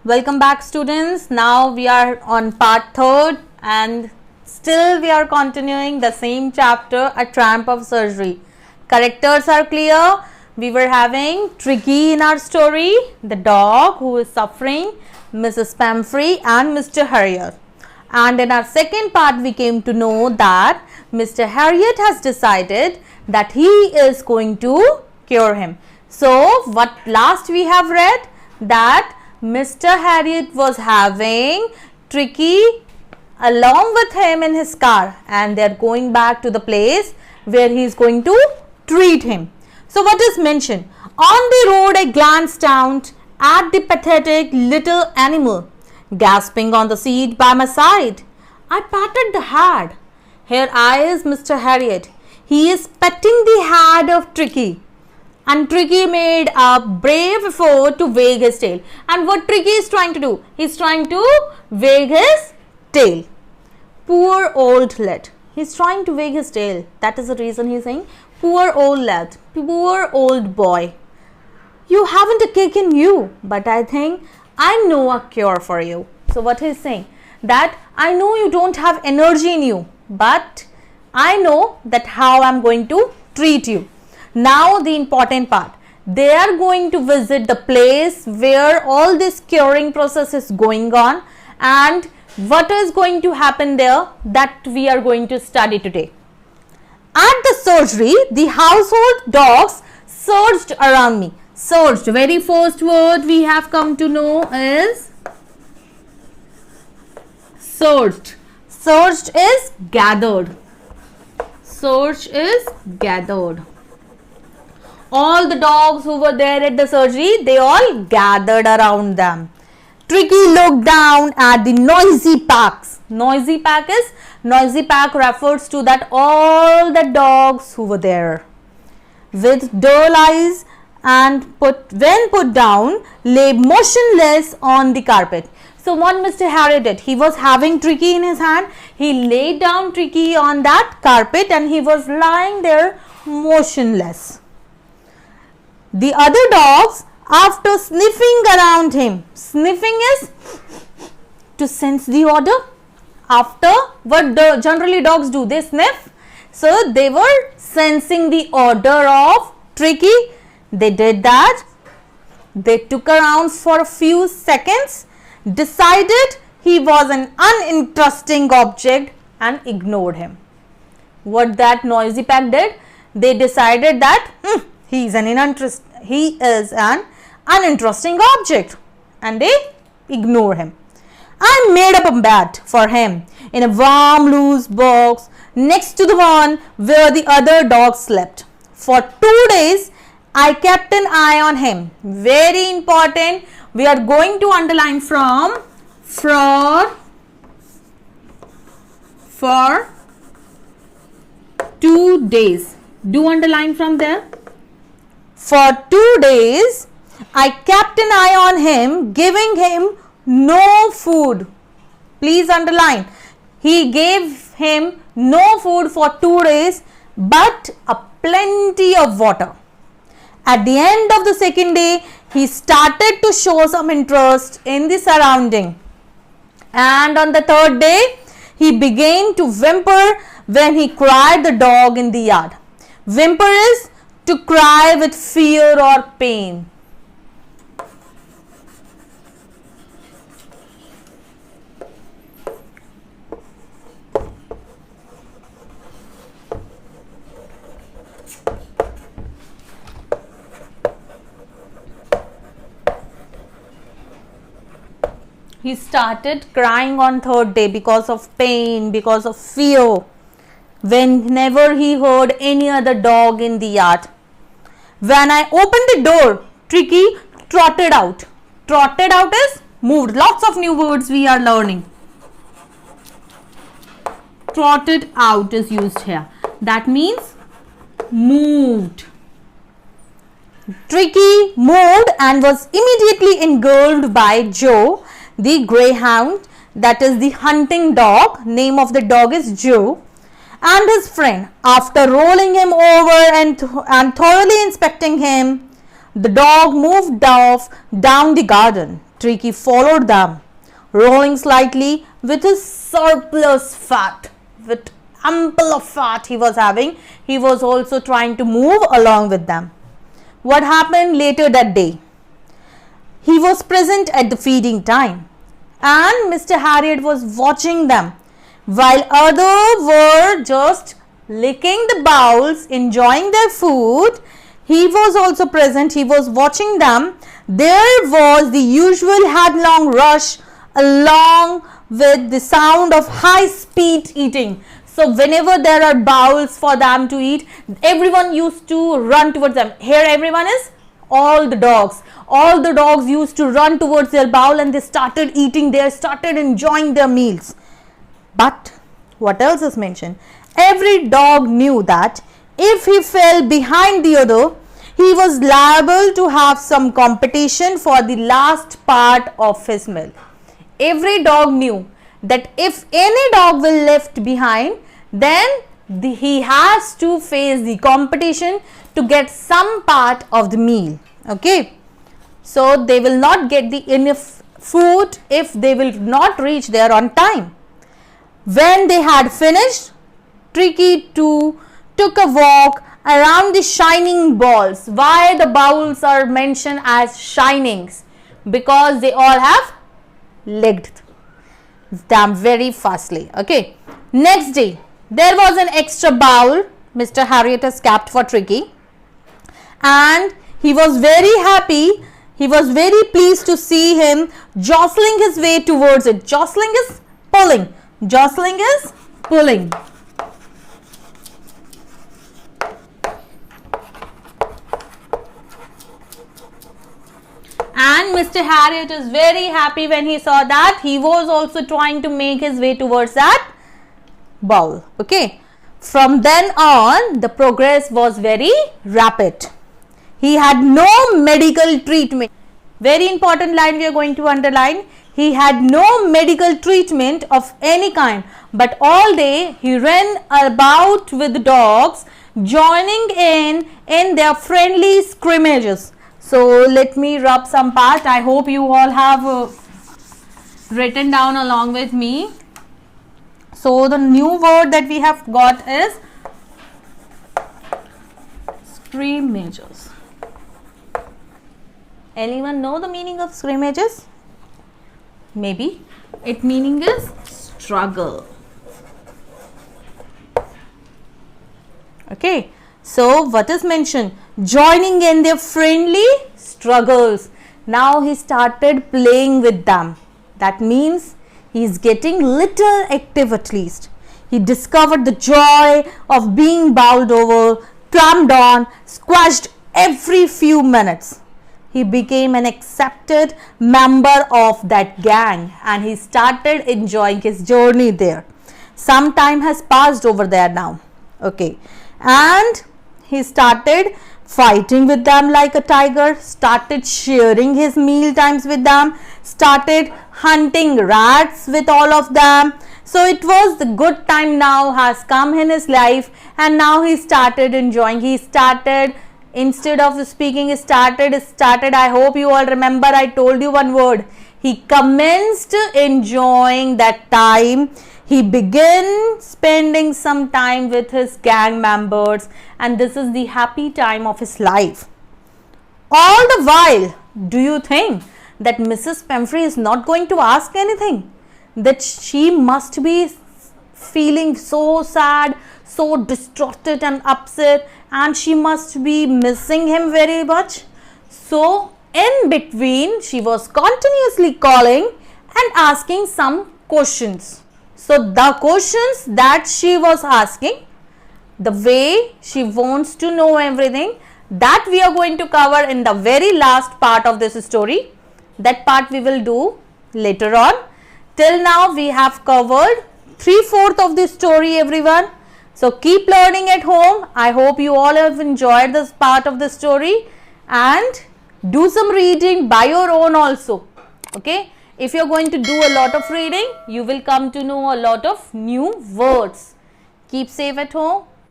Welcome back, students. Now we are on part 3rd and still we are continuing the same chapter, A Tramp of Surgery. Characters are clear. We were having Tricky in our story, the dog who is suffering, Mrs. Pamphry and Mr. Harriet. And in our second part we came to know that Mr. Harriet has decided that he is going to cure him. So what last we have read, that Mr. Harriet was having Tricky along with him in his car and they are going back to the place where he is going to treat him. So what is mentioned? On the road I glanced down at the pathetic little animal gasping on the seat by my side. I patted the head. Here is Mr. Harriet. He is petting the head of Tricky. And Tricky made a brave effort to wag his tail. And what Tricky is trying to do? He is trying to wag his tail. Poor old lad. He is trying to wag his tail. That is the reason he is saying, poor old lad, poor old boy. You haven't a kick in you, but I think I know a cure for you. So what he is saying? That I know you don't have energy in you, but I know that how I am going to treat you. Now the important part, they are going to visit the place where all this curing process is going on, and what is going to happen there, that we are going to study today. At the surgery, the household dogs surged around me. Surged, very first word we have come to know is surged. Surged is gathered. Surged is gathered. All the dogs who were there at the surgery, they all gathered around them. Tricky looked down at the noisy packs. Noisy pack refers to that all the dogs who were there. With dull eyes and when put down, lay motionless on the carpet. So what Mr. Harriet did, he was having Tricky in his hand. He laid down Tricky on that carpet and he was lying there motionless. The other dogs, after sniffing around him, sniffing is to sense the odor. After what generally dogs do, they sniff. So they were sensing the odor of Tricky. They did that. They took around for a few seconds, decided he was an uninteresting object and ignored him. What that noisy pack did, they decided that he is an uninteresting object and they ignore him. I made up a bed for him in a warm loose box next to the one where the other dogs slept. For 2 days I kept an eye on him. Very important. We are going to underline for 2 days. Do underline from there. For 2 days, I kept an eye on him, giving him no food. Please underline. He gave him no food for 2 days, but a plenty of water. At the end of the second day, he started to show some interest in the surrounding. And on the third day, he began to whimper when he cried the dog in the yard. Whimper is to cry with fear or pain. He started crying on third day because of pain, because of fear, whenever he heard any other dog in the yard. When I opened the door, Tricky trotted out. Trotted out is moved. Lots of new words we are learning. Trotted out is used here. That means moved. Tricky moved and was immediately engulfed by Joe, the greyhound, that is the hunting dog. Name of the dog is Joe. And his friend. After rolling him over and thoroughly inspecting him, the dog moved off down the garden. Tricky followed them, rolling slightly with his surplus fat. With ample of fat he was having, he was also trying to move along with them. What happened later that day? He was present at the feeding time, and Mr. Harriot was watching them while others were just licking the bowls, enjoying their food. He was also present, he was watching them. There was the usual headlong rush along with the sound of high speed eating. So whenever there are bowls for them to eat, everyone used to run towards them. Here everyone is all the dogs. All the dogs used to run towards their bowl and they started eating, they started enjoying their meals. But what else is mentioned? Every dog knew that if he fell behind the other, he was liable to have some competition for the last part of his meal. Every dog knew that if any dog will left behind, then he has to face the competition to get some part of the meal. Okay, so they will not get the enough food if they will not reach there on time. When they had finished, Tricky too took a walk around the shining balls. Why the bowls are mentioned as shinings? Because they all have licked them very fastly. Okay. Next day, there was an extra bowl Mr. Harriot has kept for Tricky, and he was very happy. He was very pleased to see him jostling his way towards it. Jostling is pulling. Jostling is pulling. And Mr. Harriot is very happy when he saw that. He was also trying to make his way towards that bowl. Okay. From then on, the progress was very rapid. He had no medical treatment. Very important line we are going to underline. He had no medical treatment of any kind, but all day he ran about with dogs, joining in their friendly scrimmages. So let me rub some part. I hope you all have written down along with me. So the new word that we have got is scrimmages. Anyone know the meaning of scrimmages? Maybe. Its meaning is struggle. Okay. So what is mentioned? Joining in their friendly struggles. Now he started playing with them. That means he is getting little active at least. He discovered the joy of being bowled over, tramped on, squashed every few minutes. He became an accepted member of that gang and he started enjoying his journey there. Some time has passed over there now. Okay. And he started fighting with them like a tiger, started sharing his meal times with them, started hunting rats with all of them. So it was the good time now has come in his life, and now he started enjoying. He started, instead of speaking, I hope you all remember I told you one word. He commenced enjoying that time. He began spending some time with his gang members, and this is the happy time of his life. All the while, do you think that Mrs. Pemfrey is not going to ask anything? That she must be feeling so sad, so distraught and upset, and she must be missing him very much. So, in between, she was continuously calling and asking some questions. So, the questions that she was asking, the way she wants to know everything, that we are going to cover in the very last part of this story. That part we will do later on. Till now, we have covered 3/4 of the story, everyone. So, keep learning at home. I hope you all have enjoyed this part of the story, and do some reading by your own also. Okay. If you are going to do a lot of reading, you will come to know a lot of new words. Keep safe at home.